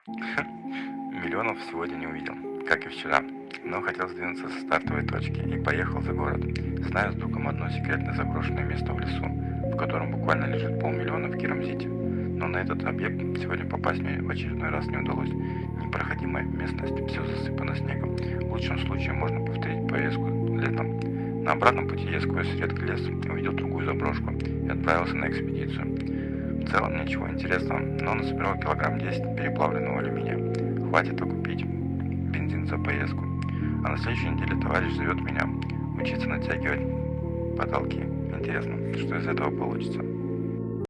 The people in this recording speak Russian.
Миллионов сегодня не увидел, как и вчера, но хотел сдвинуться со стартовой точки и поехал за город. Знаю с другом одно секретное заброшенное место в лесу, в котором буквально лежит полмиллиона в Кирамзите. Но на этот объект сегодня попасть мне в очередной раз не удалось. Непроходимая местность, все засыпано снегом. В лучшем случае можно повторить поездку летом. На обратном пути я сквозь редкий лес увидел другую заброшку и отправился на экспедицию. В целом ничего интересного, но насобирал килограмм 10 переплавленного алюминия. Хватит окупить бензин за поездку. А на следующей неделе товарищ зовет меня учиться натягивать потолки. Интересно, что из этого получится.